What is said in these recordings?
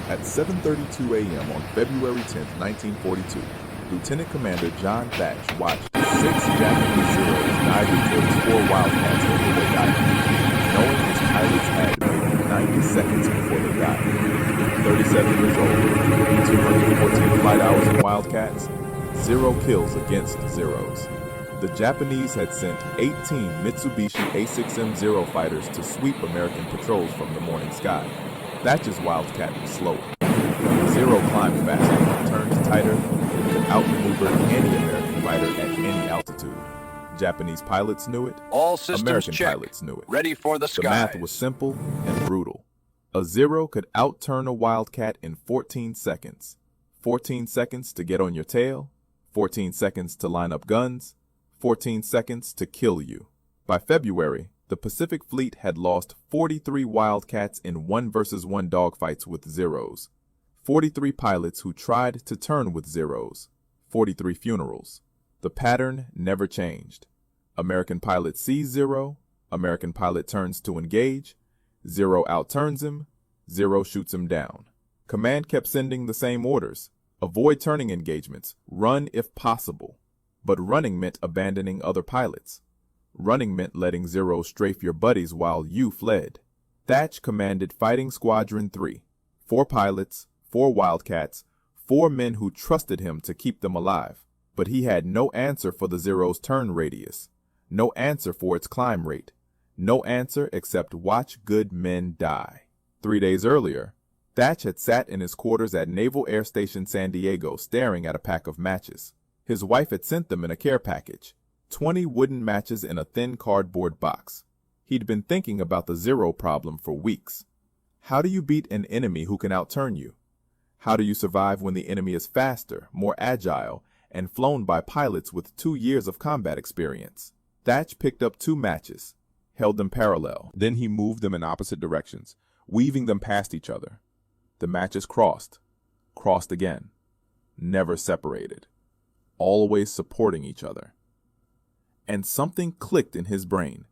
At 7:32 a.m. on February 10, 1942, Lieutenant Commander John Thach watched 6 Japanese Zeros dive towards 4 Wildcats over their diving, knowing his pilots had maybe 90 seconds before they died. 37 years old, 214 flight hours in Wildcats, 0 kills against Zeros. The Japanese had sent 18 Mitsubishi A6M0 fighters to sweep American patrols from the morning sky. Thach's Wildcat was slower. Zero climbed faster, turned tighter, and could outmaneuver any American fighter at any altitude. Japanese pilots knew it. All systems American check. pilots knew it. Ready for the The skies. math was simple and brutal. A Zero could outturn a Wildcat in 14 seconds. 14 seconds to get on your tail, 14 seconds to line up guns, 14 seconds to kill you. By February, the Pacific Fleet had lost 43 Wildcats in 1-versus-1 dogfights with Zeros. 43 pilots who tried to turn with Zeros. 43 funerals. The pattern never changed. American pilot sees Zero, American pilot turns to engage, Zero outturns him, Zero shoots him down. Command kept sending the same orders. Avoid turning engagements, run if possible. But running meant abandoning other pilots. Running meant letting Zero strafe your buddies while you fled. Thach commanded Fighting Squadron 3. 4 pilots, 4 Wildcats, 4 men who trusted him to keep them alive. But he had no answer for the Zero's turn radius. No answer for its climb rate. No answer except watch good men die. 3 days earlier, Thach had sat in his quarters at Naval Air Station San Diego staring at a pack of matches. His wife had sent them in a care package, 20 wooden matches in a thin cardboard box. He'd been thinking about the Zero problem for weeks. How do you beat an enemy who can outturn you? How do you survive when the enemy is faster, more agile, and flown by pilots with 2 years of combat experience? Thach picked up 2 matches, held them parallel. Then he moved them in opposite directions, weaving them past each other. The matches crossed, crossed again, never separated, always supporting each other. And something clicked in his brain.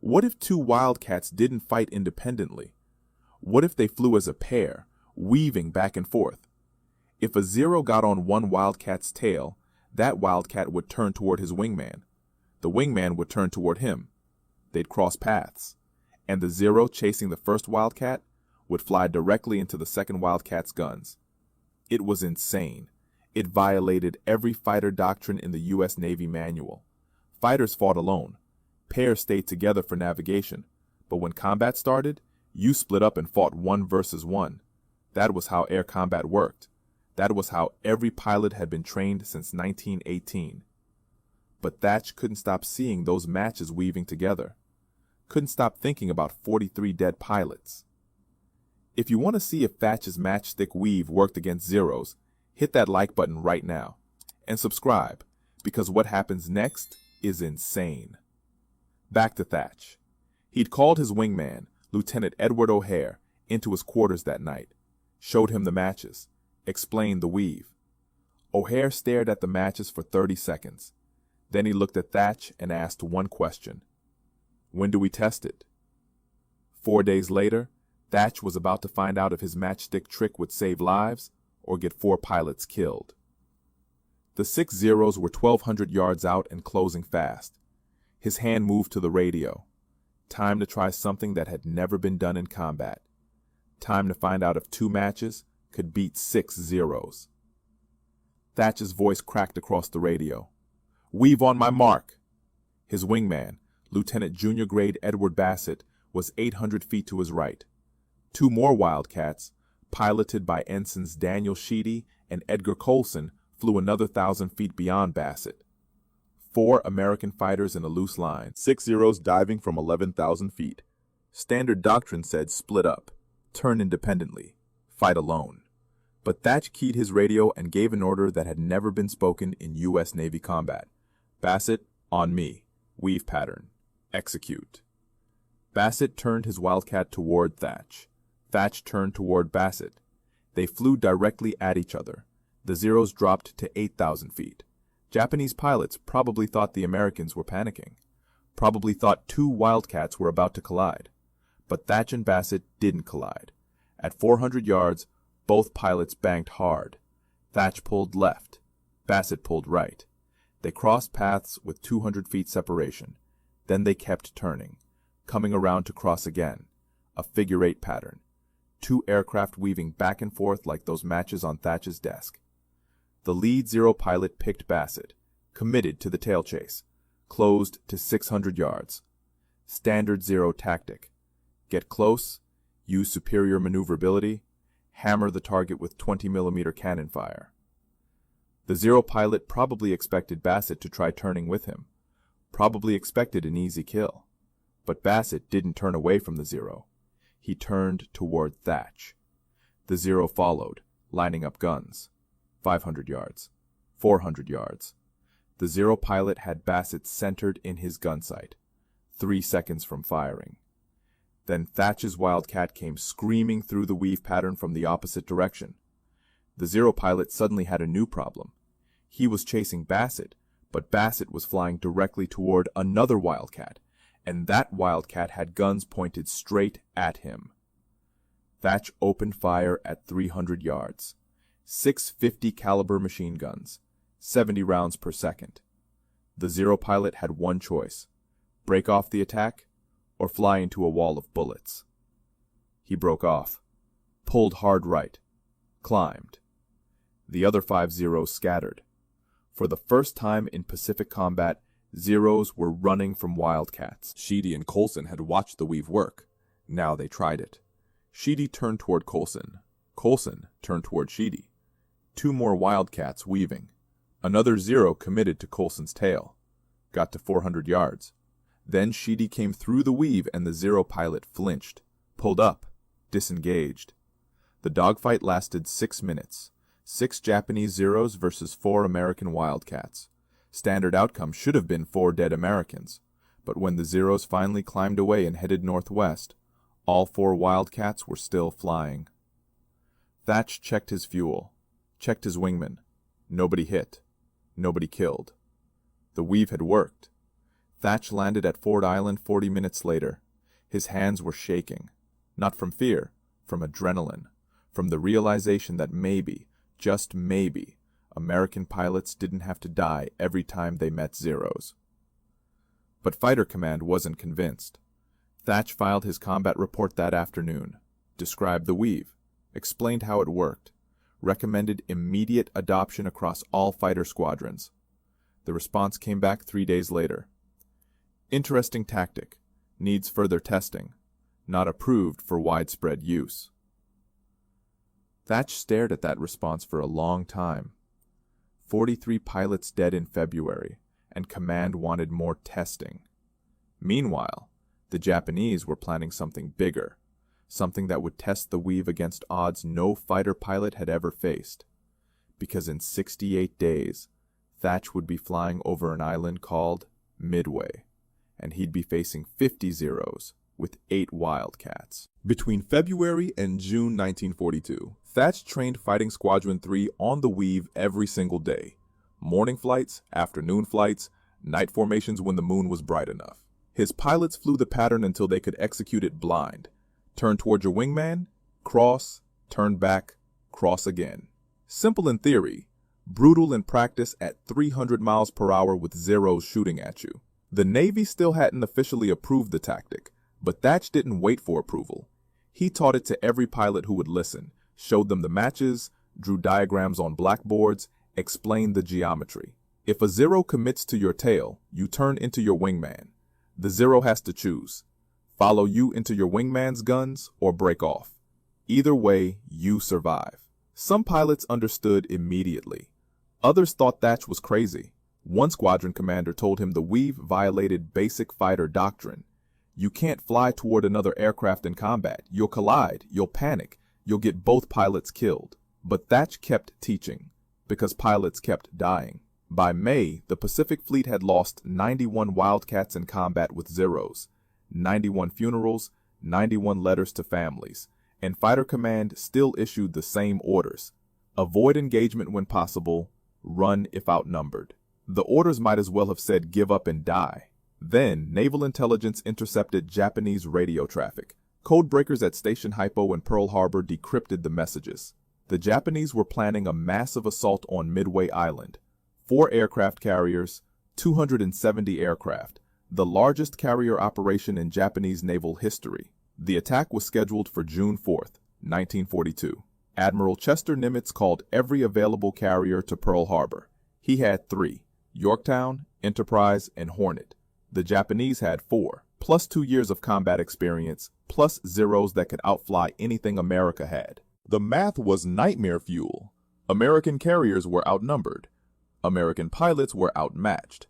What if 2 Wildcats didn't fight independently? What if they flew as a pair, weaving back and forth? If a Zero got on one Wildcat's tail, that Wildcat would turn toward his wingman. The wingman would turn toward him. They'd cross paths. And the Zero chasing the first Wildcat would fly directly into the second Wildcat's guns. It was insane. It violated every fighter doctrine in the U.S. Navy manual. Fighters fought alone. Pairs stayed together for navigation. But when combat started, you split up and fought 1 versus 1. That was how air combat worked. That was how every pilot had been trained since 1918. But Thach couldn't stop seeing those matches weaving together. Couldn't stop thinking about 43 dead pilots. If you want to see if Thach's matchstick weave worked against Zeros, hit that like button right now. And subscribe, because what happens next is insane. Back to Thach. He'd called his wingman, Lieutenant Edward O'Hare, into his quarters that night, showed him the matches, explained the weave. O'Hare stared at the matches for 30 seconds. Then he looked at Thach and asked one question. When do we test it? 4 days later, Thach was about to find out if his matchstick trick would save lives or get 4 pilots killed. The 6 Zeros were 1,200 yards out and closing fast. His hand moved to the radio. Time to try something that had never been done in combat. Time to find out if 2 matches could beat 6 Zeros. Thach's voice cracked across the radio. Weave on my mark. His wingman, Lieutenant Junior Grade Edward Bassett, was 800 feet to his right. 2 more Wildcats, piloted by Ensigns Daniel Sheedy and Edgar Colson, flew another 1,000 feet beyond Bassett. 4 American fighters in a loose line, 6 Zeros diving from 11,000 feet. Standard doctrine said split up, turn independently, fight alone. But Thach keyed his radio and gave an order that had never been spoken in U.S. Navy combat. Bassett, on me. Weave pattern. Execute. Bassett turned his Wildcat toward Thach. Thach turned toward Bassett. They flew directly at each other. The Zeros dropped to 8,000 feet. Japanese pilots probably thought the Americans were panicking. Probably thought 2 Wildcats were about to collide. But Thach and Bassett didn't collide. At 400 yards, Both pilots banked hard. Thach pulled left. Bassett pulled right. They crossed paths with 200 feet separation. Then they kept turning, coming around to cross again, a figure-8 pattern. 2 aircraft weaving back and forth like those matches on Thach's desk. The lead Zero pilot picked Bassett, committed to the tail chase, closed to 600 yards. Standard Zero tactic. Get close, use superior maneuverability, hammer the target with 20mm cannon fire. The Zero pilot probably expected Bassett to try turning with him, probably expected an easy kill. But Bassett didn't turn away from the Zero. He turned toward Thach. The Zero followed, lining up guns. 500 yards. 400 yards. The Zero pilot had Bassett centered in his gun sight, 3 seconds from firing. Then Thach's Wildcat came screaming through the weave pattern from the opposite direction. The Zero pilot suddenly had a new problem. He was chasing Bassett, but Bassett was flying directly toward another Wildcat, and that Wildcat had guns pointed straight at him. Thach opened fire at 300 yards. 6 .50 caliber machine guns, 70 rounds per second. The Zero pilot had one choice: break off the attack or fly into a wall of bullets. He broke off, pulled hard right, climbed. The other 5 Zeros scattered. For the first time in Pacific combat, Zeros were running from Wildcats. Sheedy and Coulson had watched the weave work. Now they tried it. Sheedy turned toward Coulson. Coulson turned toward Sheedy. 2 more Wildcats weaving. Another Zero committed to Coulson's tail. Got to 400 yards. Then Sheedy came through the weave and the Zero pilot flinched, pulled up, disengaged. The dogfight lasted 6 minutes. 6 Japanese Zeros versus 4 American Wildcats. Standard outcome should have been 4 dead Americans, but when the Zeros finally climbed away and headed northwest, all 4 Wildcats were still flying. Thach checked his fuel, checked his wingman. Nobody hit, nobody killed. The weave had worked. Thach landed at Ford Island 40 minutes later. His hands were shaking, not from fear, from adrenaline, from the realization that maybe, just maybe, American pilots didn't have to die every time they met Zeros. But Fighter Command wasn't convinced. Thach filed his combat report that afternoon, described the weave, explained how it worked, recommended immediate adoption across all fighter squadrons. The response came back 3 days later. Interesting tactic, needs further testing, not approved for widespread use. Thach stared at that response for a long time. 43 pilots dead in February, and Command wanted more testing. Meanwhile, the Japanese were planning something bigger, something that would test the weave against odds no fighter pilot had ever faced. Because in 68 days, Thach would be flying over an island called Midway, and he'd be facing 50 Zeros with 8 Wildcats. Between February and June 1942, Thach trained Fighting Squadron 3 on the weave every single day. Morning flights, afternoon flights, night formations when the moon was bright enough. His pilots flew the pattern until they could execute it blind. Turn toward your wingman, cross, turn back, cross again. Simple in theory, brutal in practice at 300 miles per hour with Zeros shooting at you. The Navy still hadn't officially approved the tactic, but Thach didn't wait for approval. He taught it to every pilot who would listen, showed them the matches, drew diagrams on blackboards, explained the geometry. If a Zero commits to your tail, you turn into your wingman. The Zero has to choose: follow you into your wingman's guns or break off. Either way, you survive. Some pilots understood immediately. Others thought Thach was crazy. One squadron commander told him the weave violated basic fighter doctrine. You can't fly toward another aircraft in combat. You'll collide, you'll panic, you'll get both pilots killed. But Thach kept teaching, because pilots kept dying. By May, the Pacific Fleet had lost 91 Wildcats in combat with Zeros, 91 funerals, 91 letters to families, and Fighter Command still issued the same orders: avoid engagement when possible, run if outnumbered. The orders might as well have said give up and die. Then, naval intelligence intercepted Japanese radio traffic. Codebreakers at Station Hypo and Pearl Harbor decrypted the messages. The Japanese were planning a massive assault on Midway Island. 4 aircraft carriers, 270 aircraft, the largest carrier operation in Japanese naval history. The attack was scheduled for June 4th, 1942. Admiral Chester Nimitz called every available carrier to Pearl Harbor. He had 3, Yorktown, Enterprise, and Hornet. The Japanese had 4, plus 2 years of combat experience, plus Zeros that could outfly anything America had. The math was nightmare fuel. American carriers were outnumbered. American pilots were outmatched.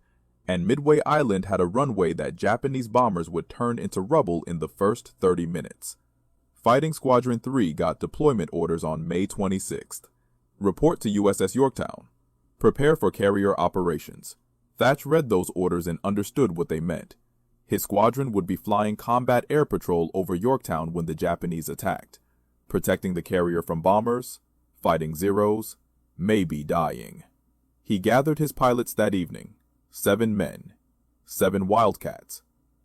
And Midway Island had a runway that Japanese bombers would turn into rubble in the first 30 minutes. Fighting Squadron 3 got deployment orders on May 26th. Report to USS Yorktown. Prepare for carrier operations. Thach read those orders and understood what they meant. His squadron would be flying combat air patrol over Yorktown when the Japanese attacked, protecting the carrier from bombers, fighting Zeros, maybe dying. He gathered his pilots that evening, 7 men, 7 Wildcats,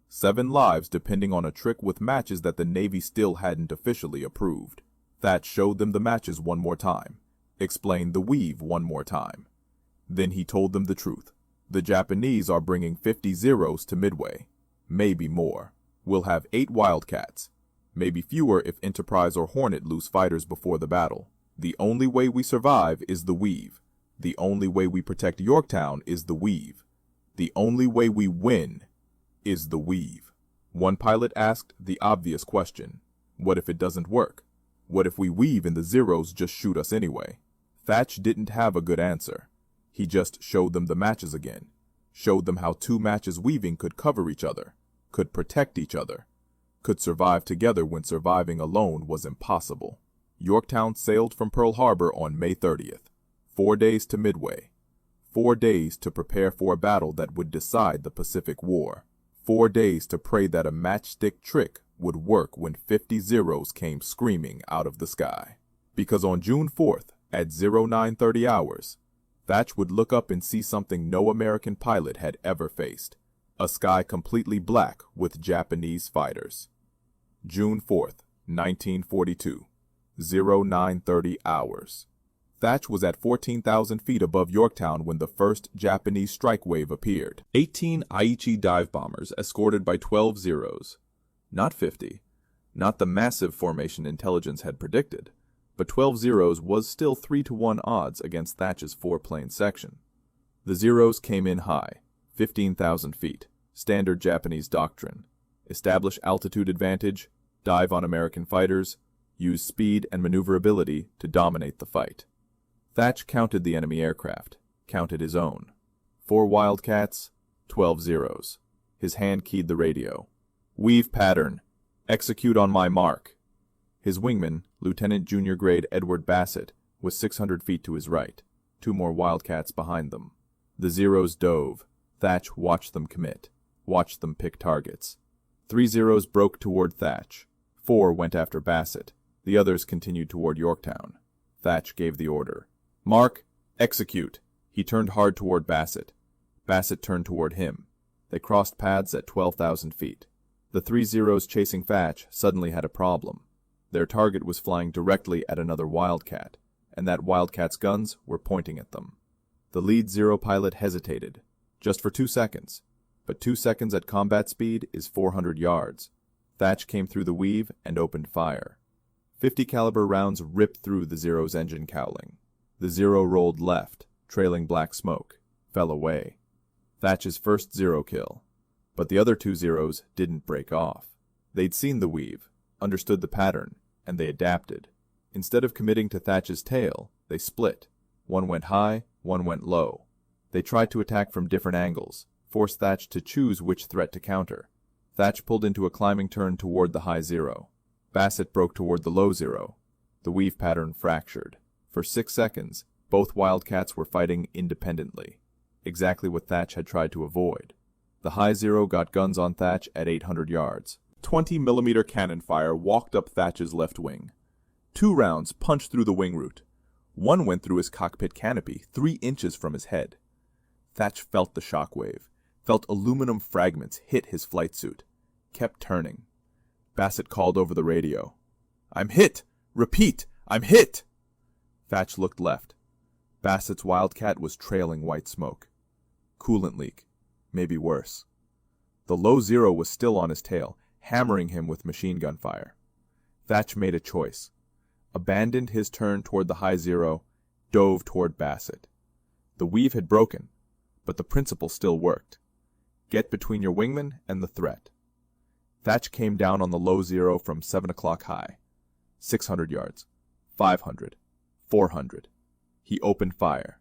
7 lives depending on a trick with matches that the Navy still hadn't officially approved. Thach showed them the matches one more time, explained the weave one more time. Then he told them the truth. The Japanese are bringing 50 Zeros to Midway, maybe more. We'll have 8 Wildcats, maybe fewer if Enterprise or Hornet lose fighters before the battle. The only way we survive is the weave. The only way we protect Yorktown is the weave. The only way we win is the weave. One pilot asked the obvious question. What if it doesn't work? What if we weave and the Zeros just shoot us anyway? Thach didn't have a good answer. He just showed them the matches again. Showed them how 2 matches weaving could cover each other, could protect each other, could survive together when surviving alone was impossible. Yorktown sailed from Pearl Harbor on May 30th. 4 days to Midway. 4 days to prepare for a battle that would decide the Pacific War. 4 days to pray that a matchstick trick would work when 50 Zeros came screaming out of the sky. Because on June 4th, at 0930 hours, Thach would look up and see something no American pilot had ever faced. A sky completely black with Japanese fighters. June 4th, 1942, 0930 hours. Thach was at 14,000 feet above Yorktown when the first Japanese strike wave appeared. 18 Aichi dive bombers escorted by 12 Zeros. Not 50. Not the massive formation intelligence had predicted. But 12 Zeros was still 3-to-1 odds against Thach's 4-plane section. The Zeros came in high, 15,000 feet, standard Japanese doctrine. Establish altitude advantage, dive on American fighters, use speed and maneuverability to dominate the fight. Thach counted the enemy aircraft, counted his own. 4 Wildcats, 12 Zeros. His hand keyed the radio. Weave pattern. Execute on my mark. His wingman, Lieutenant Junior Grade Edward Bassett, was 600 feet to his right, 2 more Wildcats behind them. The Zeros dove. Thach watched them commit, watched them pick targets. 3 Zeros broke toward Thach. 4 went after Bassett. The others continued toward Yorktown. Thach gave the order. Mark, execute. He turned hard toward Bassett. Bassett turned toward him. They crossed paths at 12,000 feet. The 3 Zeros chasing Thach suddenly had a problem. Their target was flying directly at another Wildcat, and that Wildcat's guns were pointing at them. The lead Zero pilot hesitated, just for 2 seconds, but 2 seconds at combat speed is 400 yards. Thach came through the weave and opened fire. 50 caliber rounds ripped through the Zero's engine cowling. The Zero rolled left, trailing black smoke, fell away. Thach's first Zero kill. But the other 2 Zeros didn't break off. They'd seen the weave, understood the pattern, and they adapted. Instead of committing to Thach's tail, they split. One went high, one went low. They tried to attack from different angles, forced Thach to choose which threat to counter. Thach pulled into a climbing turn toward the high Zero. Bassett broke toward the low Zero. The weave pattern fractured. For 6 seconds, both Wildcats were fighting independently, exactly what Thach had tried to avoid. The high Zero got guns on Thach at 800 yards. 20mm cannon fire walked up Thach's left wing. 2 rounds punched through the wing root. One went through his cockpit canopy, 3 inches from his head. Thach felt the shockwave, felt aluminum fragments hit his flight suit, kept turning. Bassett called over the radio. I'm hit! Repeat, I'm hit! Thach looked left. Bassett's Wildcat was trailing white smoke. Coolant leak. Maybe worse. The low Zero was still on his tail, hammering him with machine gun fire. Thach made a choice. Abandoned his turn toward the high Zero, dove toward Bassett. The weave had broken, but the principle still worked. Get between your wingman and the threat. Thach came down on the low Zero from 7 o'clock high. 600 yards. 500. 400. He opened fire.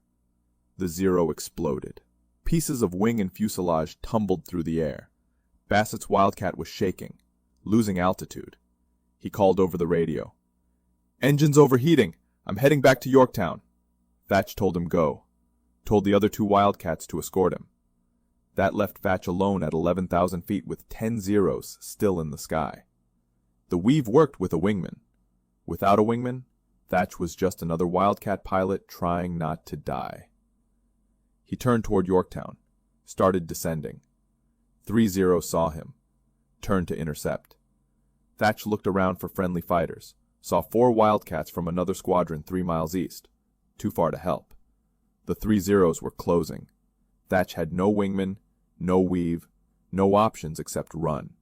The Zero exploded. Pieces of wing and fuselage tumbled through the air. Bassett's Wildcat was shaking, losing altitude. He called over the radio. "Engine's overheating. I'm heading back to Yorktown." Thach told him go. Told the other 2 Wildcats to escort him. That left Thach alone at 11,000 feet with 10 Zeros still in the sky. The weave worked with a wingman. Without a wingman, Thach was just another Wildcat pilot trying not to die. He turned toward Yorktown, started descending. 3 Zeros saw him, turned to intercept. Thach looked around for friendly fighters, saw 4 Wildcats from another squadron 3 miles east, too far to help. The 3 Zeros were closing. Thach had no wingman, no weave, no options except run.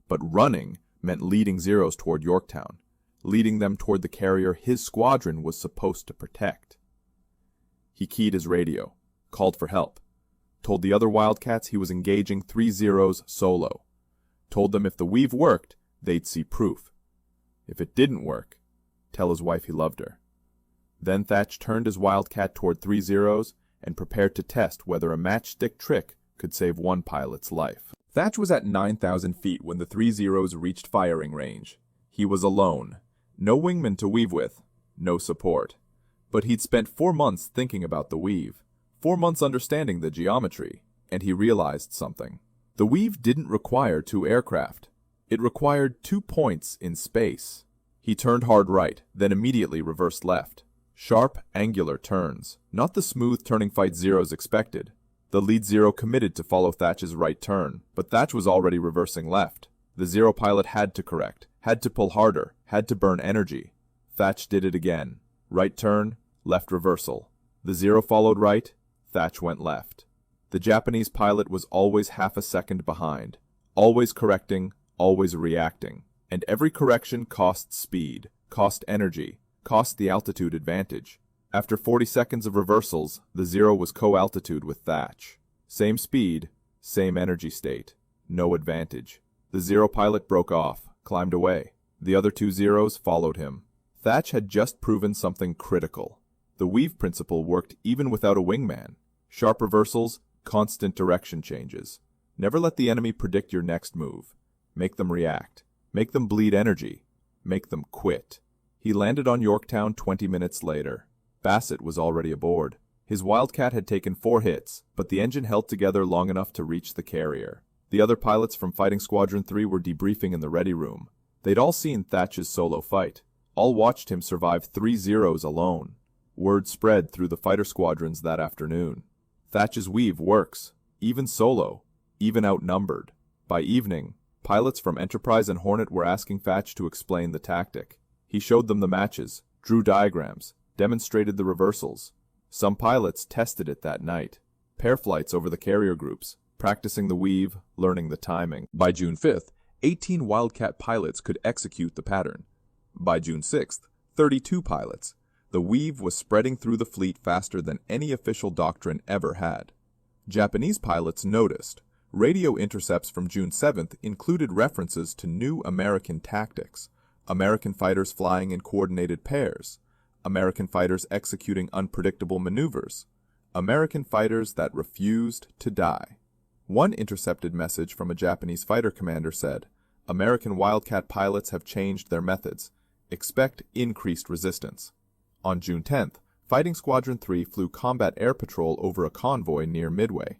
But running meant leading Zeros toward Yorktown, leading them toward the carrier his squadron was supposed to protect. He keyed his radio, called for help, told the other Wildcats he was engaging 3 Zeros solo, told them if the weave worked, they'd see proof. If it didn't work, tell his wife he loved her. Then Thach turned his Wildcat toward 3 Zeros and prepared to test whether a matchstick trick could save one pilot's life. Thach was at 9,000 feet when the 3 Zeros reached firing range. He was alone. No wingman to weave with, no support. But he'd spent 4 months thinking about the weave, 4 months understanding the geometry, and he realized something. The weave didn't require 2 aircraft. It required 2 points in space. He turned hard right, then immediately reversed left. Sharp, angular turns, not the smooth turning fight Zeros expected. The lead Zero committed to follow Thach's right turn, but Thach was already reversing left. The Zero pilot had to correct, had to pull harder, had to burn energy. Thach did it again. Right turn, left reversal. The Zero followed right, Thach went left. The Japanese pilot was always half a second behind, always correcting, always reacting. And every correction cost speed, cost energy, cost the altitude advantage. After 40 seconds of reversals, the Zero was co-altitude with Thach. Same speed, same energy state. No advantage. The Zero pilot broke off, climbed away. The other 2 Zeros followed him. Thach had just proven something critical. The weave principle worked even without a wingman. Sharp reversals, constant direction changes. Never let the enemy predict your next move. Make them react. Make them bleed energy. Make them quit. He landed on Yorktown 20 minutes later. Bassett was already aboard. His Wildcat had taken 4 hits, but the engine held together long enough to reach the carrier. The other pilots from Fighting Squadron 3 were debriefing in the ready room. They'd all seen Thach's solo fight. All watched him survive 3 Zeros alone. Word spread through the fighter squadrons that afternoon. Thach's weave works, even solo, even outnumbered. By evening, pilots from Enterprise and Hornet were asking Thach to explain the tactic. He showed them the matches, drew diagrams, demonstrated the reversals. Some pilots tested it that night. Pair flights over the carrier groups, practicing the weave, learning the timing. By June 5th, 18 Wildcat pilots could execute the pattern. By June 6th, 32 pilots. The weave was spreading through the fleet faster than any official doctrine ever had. Japanese pilots noticed. Radio intercepts from June 7th included references to new American tactics. American fighters flying in coordinated pairs. American fighters executing unpredictable maneuvers. American fighters that refused to die. One intercepted message from a Japanese fighter commander said, "American Wildcat pilots have changed their methods. Expect increased resistance." On June 10th, Fighting Squadron 3 flew combat air patrol over a convoy near Midway.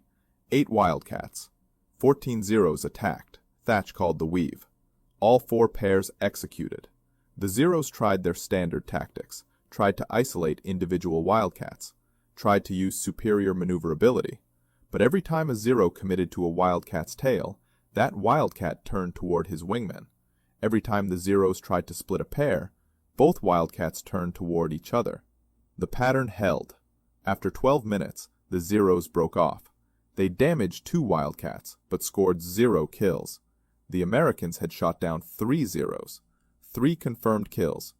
8 Wildcats. 14 Zeros attacked. Thach called the weave. All 4 pairs executed. The Zeros tried their standard tactics, tried to isolate individual Wildcats, tried to use superior maneuverability. But every time a Zero committed to a Wildcat's tail, that Wildcat turned toward his wingman. Every time the Zeros tried to split a pair, both Wildcats turned toward each other. The pattern held. After 12 minutes, the Zeros broke off. They damaged 2 Wildcats, but scored 0 kills. The Americans had shot down 3 Zeros. 3 confirmed kills.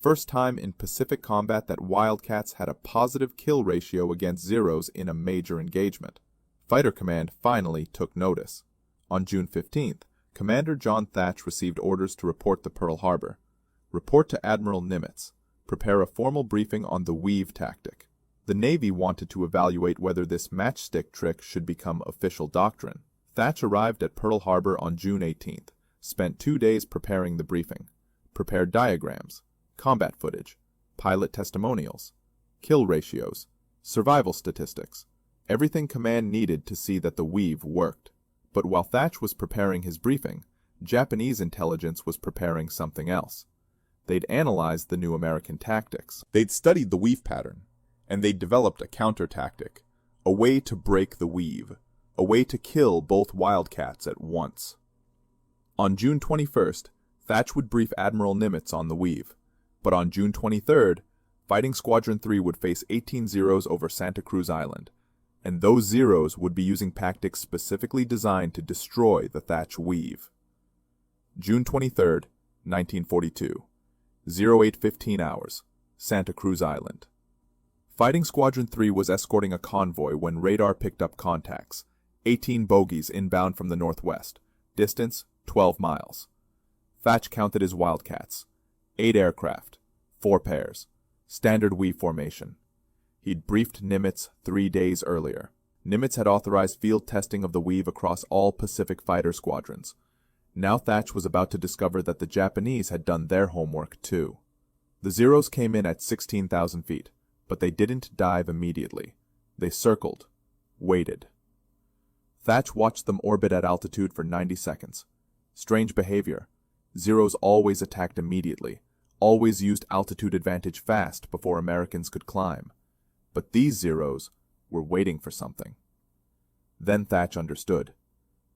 First time in Pacific combat that Wildcats had a positive kill ratio against Zeros in a major engagement. Fighter Command finally took notice. On June 15th, Commander John Thach received orders to report to Pearl Harbor. Report to Admiral Nimitz. Prepare a formal briefing on the weave tactic. The Navy wanted to evaluate whether this matchstick trick should become official doctrine. Thach arrived at Pearl Harbor on June 18th, spent 2 days preparing the briefing. Prepared diagrams, combat footage, pilot testimonials, kill ratios, survival statistics, everything command needed to see that the weave worked. But while Thach was preparing his briefing, Japanese intelligence was preparing something else. They'd analyzed the new American tactics. They'd studied the weave pattern, and they'd developed a counter-tactic, a way to break the weave, a way to kill both Wildcats at once. On June 21st, Thach would brief Admiral Nimitz on the weave, but on June 23rd, Fighting Squadron 3 would face 18 Zeros over Santa Cruz Island, and those Zeros would be using tactics specifically designed to destroy the Thach weave. June 23rd, 1942, 08:15 hours, Santa Cruz Island. Fighting Squadron 3 was escorting a convoy when radar picked up contacts. 18 bogies inbound from the northwest. Distance, 12 miles. Thach counted his Wildcats. 8 aircraft. 4 pairs. Standard weave formation. He'd briefed Nimitz 3 days earlier. Nimitz had authorized field testing of the weave across all Pacific fighter squadrons. Now Thach was about to discover that the Japanese had done their homework too. The Zeros came in at 16,000 feet. But they didn't dive immediately. They circled, waited. Thach watched them orbit at altitude for 90 seconds. Strange behavior. Zeros always attacked immediately, always used altitude advantage fast before Americans could climb. But these Zeros were waiting for something. Then Thach understood.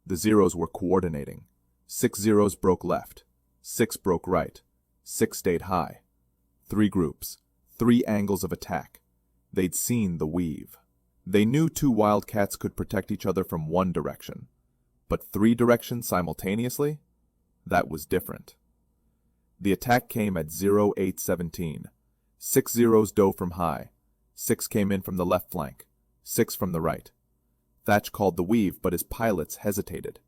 The Zeros were coordinating. 6 Zeros broke left, 6 broke right, 6 stayed high. 3 groups. 3 angles of attack. They'd seen the weave. They knew 2 Wildcats could protect each other from one direction. But 3 directions simultaneously? That was different. The attack came at 08:17. 6 Zeros dove from high. 6 came in from the left flank. 6 from the right. Thach called the weave, but his pilots hesitated.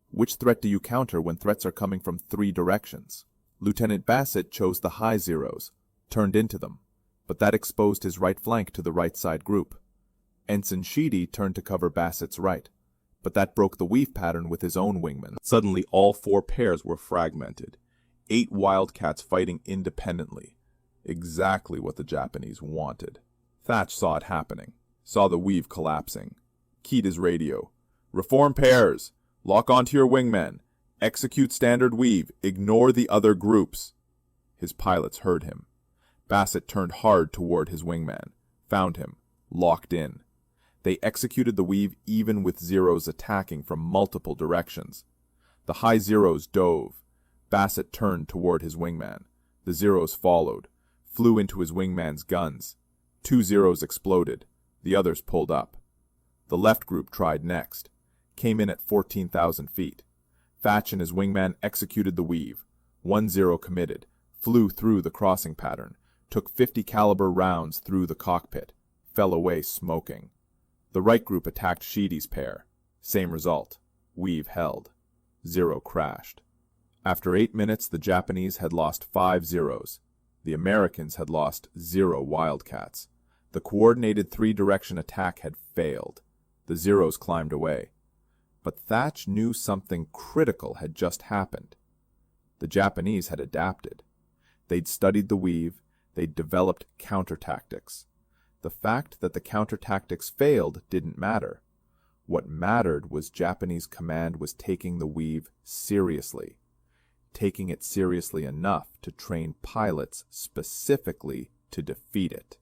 Which threat do you counter when threats are coming from 3 directions? Lieutenant Bassett chose the high Zeros, turned into them. But that exposed his right flank to the right side group. Ensign Sheedy turned to cover Bassett's right, but that broke the weave pattern with his own wingmen. Suddenly all 4 pairs were fragmented, 8 Wildcats fighting independently. Exactly what the Japanese wanted. Thach saw it happening, saw the weave collapsing. Keyed his radio. Reform pairs! Lock onto your wingmen! Execute standard weave! Ignore the other groups! His pilots heard him. Bassett turned hard toward his wingman, found him, locked in. They executed the weave even with Zeros attacking from multiple directions. The high Zeros dove. Bassett turned toward his wingman. The Zeros followed, flew into his wingman's guns. 2 Zeros exploded. The others pulled up. The left group tried next. Came in at 14,000 feet. Thach and his wingman executed the weave. 1 Zero committed, flew through the crossing pattern. Took 50 caliber rounds through the cockpit, fell away smoking. The right group attacked Sheedy's pair. Same result. Weave held. 0 crashed. After 8 minutes, the Japanese had lost 5 Zeros. The Americans had lost 0 Wildcats. The coordinated 3-direction attack had failed. The Zeros climbed away. But Thach knew something critical had just happened. The Japanese had adapted. They'd studied the weave. They'd developed counter-tactics. The fact that the counter-tactics failed didn't matter. What mattered was Japanese command was taking the weave seriously, taking it seriously enough to train pilots specifically to defeat it.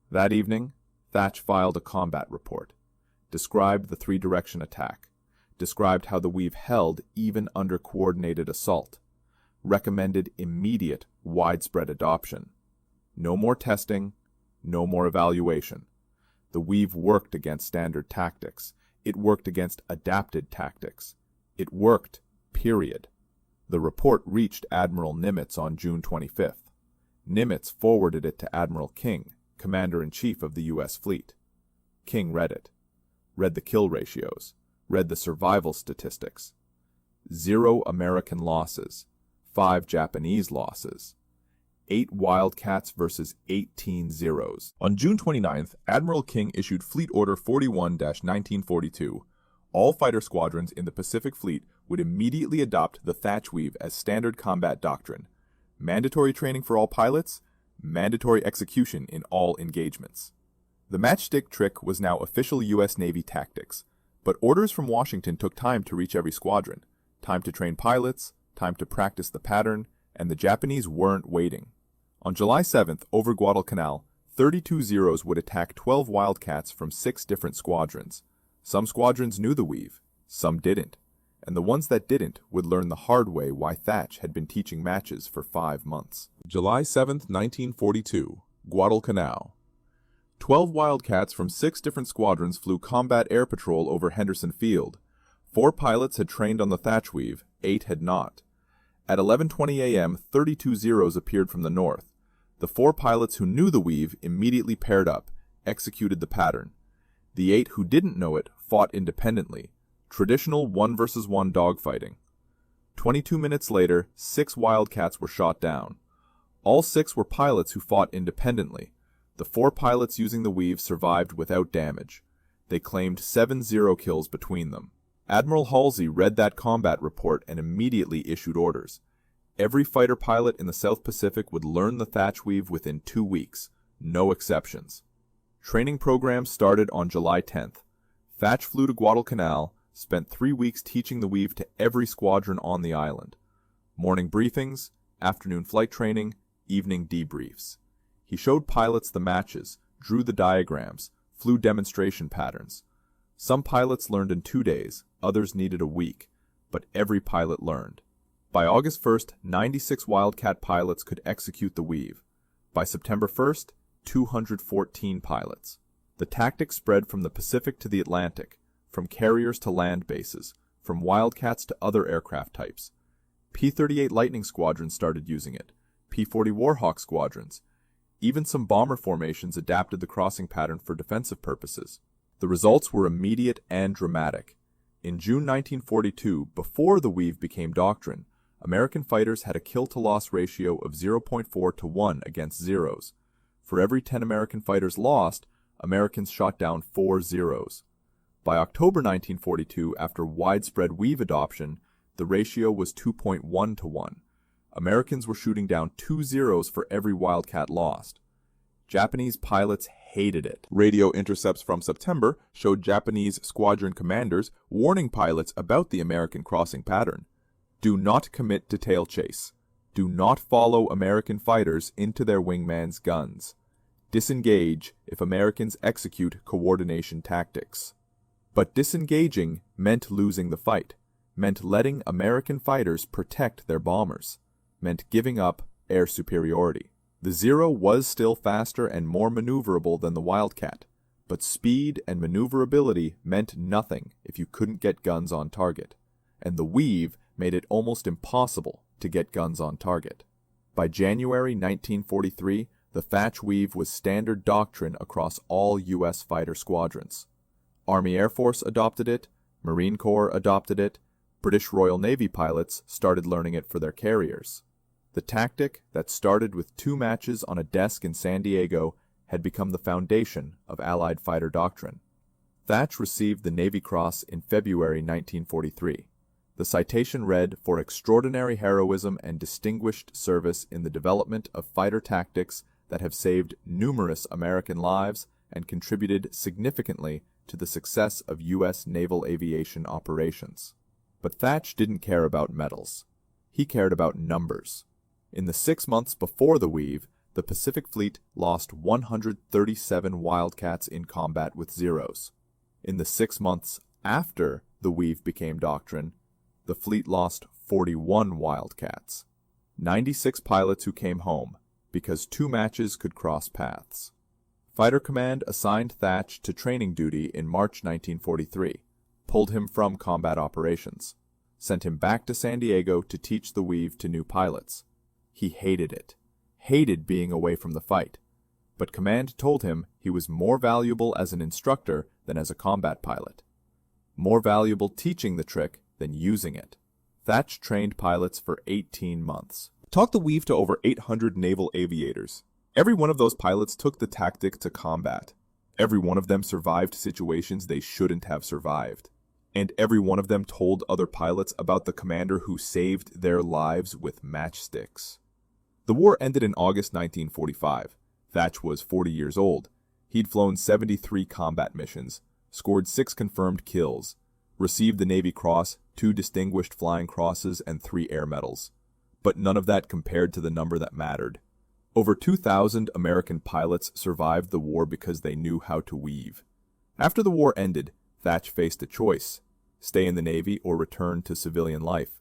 That evening, Thach filed a combat report, described the 3-direction attack, described how the weave held even under coordinated assault, recommended immediate, widespread adoption. No more testing, No more evaluation. The weave worked against standard tactics. It worked against adapted tactics. It worked, period. The report reached Admiral Nimitz on June 25th. Nimitz forwarded it to Admiral King, Commander-in-Chief of the U.S. Fleet. King read it. Read the kill ratios. Read the survival statistics. 0 American losses. 5 Japanese losses. 8 Wildcats versus 18 Zeros. On June 29th, Admiral King issued Fleet Order 41-1942. All fighter squadrons in the Pacific Fleet would immediately adopt the Thach weave as standard combat doctrine. Mandatory training for all pilots, mandatory execution in all engagements. The Matchstick trick was now official U.S. Navy tactics, but orders from Washington took time to reach every squadron, time to train pilots, time to practice the pattern, and the Japanese weren't waiting. On July 7th, over Guadalcanal, 32 Zeros would attack 12 Wildcats from 6 different squadrons. Some squadrons knew the weave, some didn't, and the ones that didn't would learn the hard way why Thach had been teaching matches for 5 months. July 7th, 1942, Guadalcanal. 12 Wildcats from 6 different squadrons flew combat air patrol over Henderson Field. 4 pilots had trained on the Thach weave, 8 had not. At 11:20 a.m., 32 Zeros appeared from the north. The 4 pilots who knew the weave immediately paired up, executed the pattern. The 8 who didn't know it fought independently. Traditional 1 versus 1 dogfighting. 22 minutes later, 6 Wildcats were shot down. All 6 were pilots who fought independently. The 4 pilots using the weave survived without damage. They claimed 7 Zero kills between them. Admiral Halsey read that combat report and immediately issued orders. Every fighter pilot in the South Pacific would learn the Thach weave within 2 weeks. No exceptions. Training programs started on July 10th. Thach flew to Guadalcanal, spent 3 weeks teaching the weave to every squadron on the island. Morning briefings, afternoon flight training, evening debriefs. He showed pilots the matches, drew the diagrams, flew demonstration patterns. Some pilots learned in 2 days, others needed a week, but every pilot learned. By August 1st, 96 Wildcat pilots could execute the weave. By September 1st, 214 pilots. The tactic spread from the Pacific to the Atlantic, from carriers to land bases, from Wildcats to other aircraft types. P-38 Lightning squadrons started using it, P-40 Warhawk squadrons. Even some bomber formations adapted the crossing pattern for defensive purposes. The results were immediate and dramatic. In June 1942, before the weave became doctrine, American fighters had a kill-to-loss ratio of 0.4 to 1 against Zeros. For every 10 American fighters lost, Americans shot down 4 Zeros. By October 1942, after widespread weave adoption, the ratio was 2.1 to 1. Americans were shooting down 2 Zeros for every Wildcat lost. Japanese pilots hated it. Radio intercepts from September showed Japanese squadron commanders warning pilots about the American crossing pattern. Do not commit to tail chase. Do not follow American fighters into their wingman's guns. Disengage if Americans execute coordination tactics. But disengaging meant losing the fight, meant letting American fighters protect their bombers, meant giving up air superiority. The Zero was still faster and more maneuverable than the Wildcat, but speed and maneuverability meant nothing if you couldn't get guns on target, and the weave made it almost impossible to get guns on target. By January 1943, the Thach weave was standard doctrine across all U.S. fighter squadrons. Army Air Force adopted it, Marine Corps adopted it, British Royal Navy pilots started learning it for their carriers. The tactic that started with 2 matches on a desk in San Diego had become the foundation of Allied fighter doctrine. Thach received the Navy Cross in February 1943. The citation read, "For extraordinary heroism and distinguished service in the development of fighter tactics that have saved numerous American lives and contributed significantly to the success of U.S. naval aviation operations." But Thach didn't care about medals. He cared about numbers. In the 6 months before the weave, the Pacific Fleet lost 137 Wildcats in combat with Zeros. In the 6 months after the weave became doctrine, the fleet lost 41 Wildcats. 96 pilots who came home, because 2 matches could cross paths. Fighter Command assigned Thach to training duty in March 1943, pulled him from combat operations, sent him back to San Diego to teach the weave to new pilots. He hated it, hated being away from the fight, but Command told him he was more valuable as an instructor than as a combat pilot. More valuable teaching the trick than using it. Thach trained pilots for 18 months. Taught the weave to over 800 naval aviators. Every one of those pilots took the tactic to combat. Every one of them survived situations they shouldn't have survived. And every one of them told other pilots about the commander who saved their lives with matchsticks. The war ended in August 1945. Thach was 40 years old. He'd flown 73 combat missions, scored 6 confirmed kills, received the Navy Cross, 2 Distinguished Flying Crosses, and 3 Air Medals. But none of that compared to the number that mattered. Over 2,000 American pilots survived the war because they knew how to weave. After the war ended, Thach faced a choice: stay in the Navy or return to civilian life.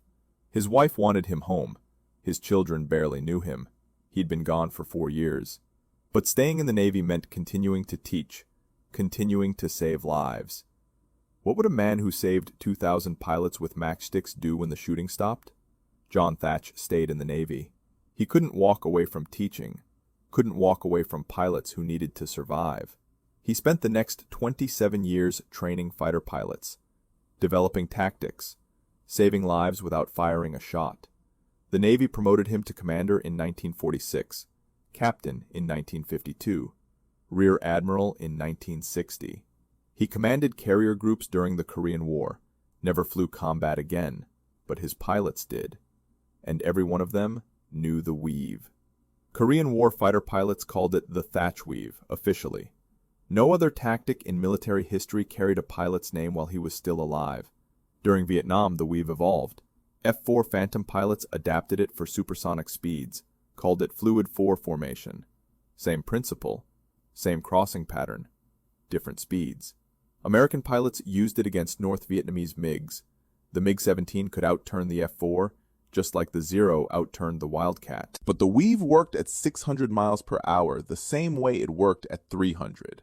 His wife wanted him home. His children barely knew him. He'd been gone for 4 years. But staying in the Navy meant continuing to teach, continuing to save lives. What would a man who saved 2,000 pilots with matchsticks do when the shooting stopped? John Thach stayed in the Navy. He couldn't walk away from teaching, couldn't walk away from pilots who needed to survive. He spent the next 27 years training fighter pilots, developing tactics, saving lives without firing a shot. The Navy promoted him to commander in 1946, captain in 1952, rear admiral in 1960. He commanded carrier groups during the Korean War, never flew combat again, but his pilots did. And every one of them knew the weave. Korean War fighter pilots called it the Thach weave, officially. No other tactic in military history carried a pilot's name while he was still alive. During Vietnam, the weave evolved. F-4 Phantom pilots adapted it for supersonic speeds, called it Fluid 4 formation. Same principle, same crossing pattern, different speeds. American pilots used it against North Vietnamese MiGs. The MiG-17 could outturn the F-4, just like the Zero outturned the Wildcat. But the weave worked at 600 miles per hour the same way it worked at 300.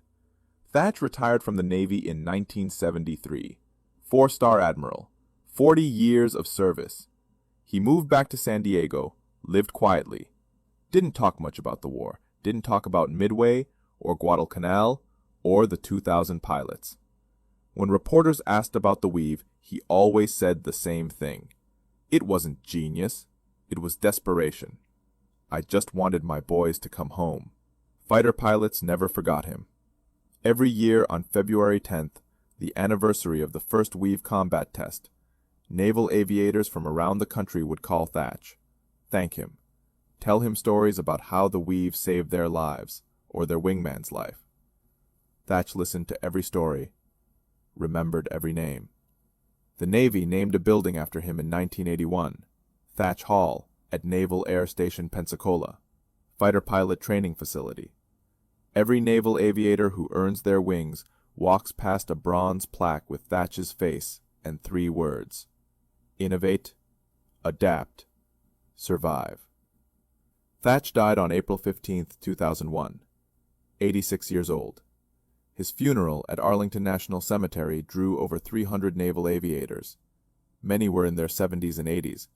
Thach retired from the Navy in 1973. 4-star admiral. 40 years of service. He moved back to San Diego, lived quietly. Didn't talk much about the war. Didn't talk about Midway or Guadalcanal or the 2,000 pilots. When reporters asked about the weave, he always said the same thing. It wasn't genius. It was desperation. I just wanted my boys to come home. Fighter pilots never forgot him. Every year on February 10th, the anniversary of the first weave combat test, naval aviators from around the country would call Thach, thank him, tell him stories about how the weave saved their lives, or their wingman's life. Thach listened to every story, remembered every name. The Navy named a building after him in 1981, Thach Hall at Naval Air Station Pensacola, fighter pilot training facility. Every naval aviator who earns their wings walks past a bronze plaque with Thach's face and 3 words: innovate, adapt, survive. Thach died on April 15, 2001, 86 years old. His funeral at Arlington National Cemetery drew over 300 naval aviators. Many were in their 70s and 80s,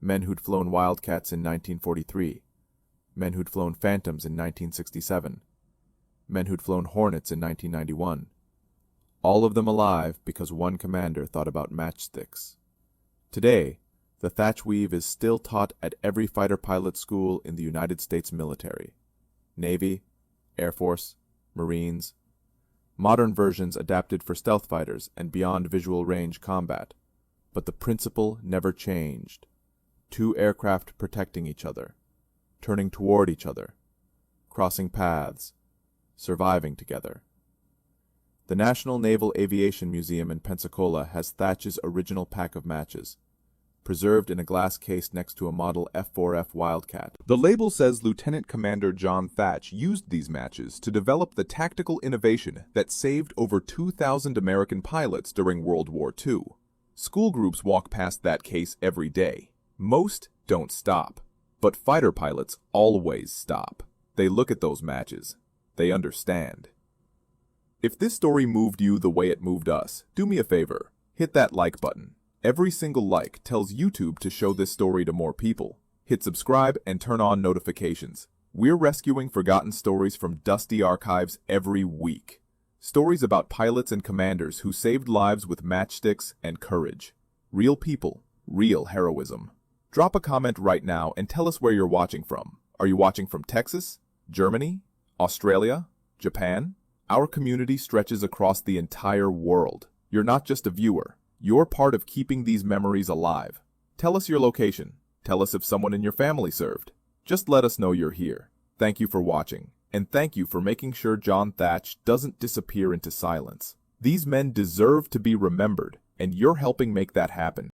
men who'd flown Wildcats in 1943, men who'd flown Phantoms in 1967, men who'd flown Hornets in 1991. All of them alive because one commander thought about matchsticks. Today, the Thach weave is still taught at every fighter pilot school in the United States military. Navy, Air Force, Marines. Modern versions adapted for stealth fighters and beyond visual range combat. But the principle never changed. 2 aircraft protecting each other, turning toward each other, crossing paths, surviving together. The National Naval Aviation Museum in Pensacola has Thach's original pack of matches, preserved in a glass case next to a model F-4F Wildcat. The label says Lieutenant Commander John Thach used these matches to develop the tactical innovation that saved over 2,000 American pilots during World War II. School groups walk past that case every day. Most don't stop, but fighter pilots always stop. They look at those matches. They understand. If this story moved you the way it moved us, do me a favor, hit that like button. Every single like tells YouTube to show this story to more people. Hit subscribe and turn on notifications. We're rescuing forgotten stories from dusty archives every week. Stories about pilots and commanders who saved lives with matchsticks and courage. Real people, real heroism. Drop a comment right now and tell us where you're watching from. Are you watching from Texas, Germany, Australia, Japan? Our community stretches across the entire world. You're not just a viewer. You're part of keeping these memories alive. Tell us your location. Tell us if someone in your family served. Just let us know you're here. Thank you for watching, and thank you for making sure John Thach doesn't disappear into silence. These men deserve to be remembered, and you're helping make that happen.